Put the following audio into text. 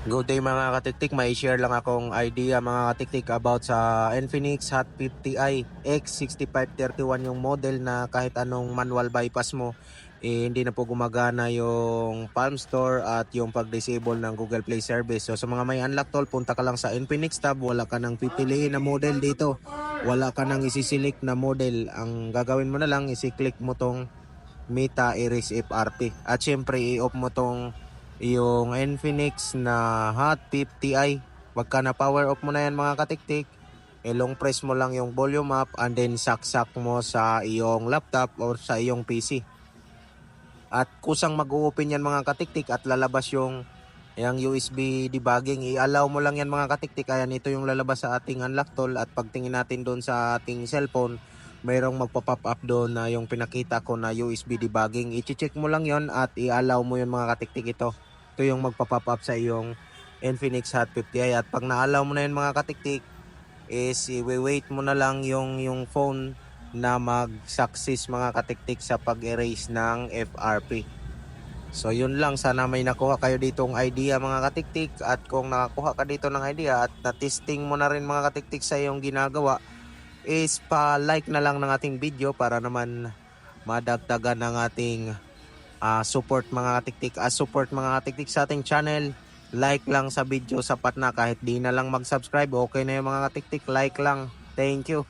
Good day mga katiktik, may share lang akong idea mga katiktik about sa Infinix Hot 50i X6531 yung model na kahit anong manual bypass mo hindi na po gumagana yung Palm Store at yung pag-disable ng Google Play service. So sa mga may unlock tool, punta ka lang sa Infinix tab, wala ka nang pipiliin na model dito. Wala ka nang isiselect na model. Ang gagawin mo na lang, isi-click mo tong Meta Iris FRP. At syempre i-off mo tong yung Infinix na Hot 50i. Pagka na power off mo na yan mga katiktik, long press mo lang yung volume up and then saksak mo sa iyong laptop or sa iyong PC. At kusang mag-open yan mga katiktik at lalabas yung USB debugging. I-allow mo lang yan mga katiktik. Ayan, ito yung lalabas sa ating unlock tool at pagtingin natin doon sa ating cellphone, mayroong magpa-pop up doon na yung pinakita ko na USB debugging. I-check mo lang yon at i-allow mo yun mga katiktik. Ito yung magpa-pop up sa iyong Infinix Hot 50i. At pag na-allow mo na yun mga katiktik, is i-wait mo na lang yung phone na mag-success mga katiktik sa pag-erase ng FRP. So yun lang, sana may nakuha kayo ditong idea mga katiktik. At kung nakakuha ka dito ng idea at na-testing mo na rin mga katiktik sa iyong ginagawa, is pa-like na lang ng ating video para naman madagdagan ng ating support mga katiktik. Support mga katiktik sa ating channel. Like lang sa video sapat na, kahit di na lang mag-subscribe, okay na yung mga katiktik, like lang. Thank you.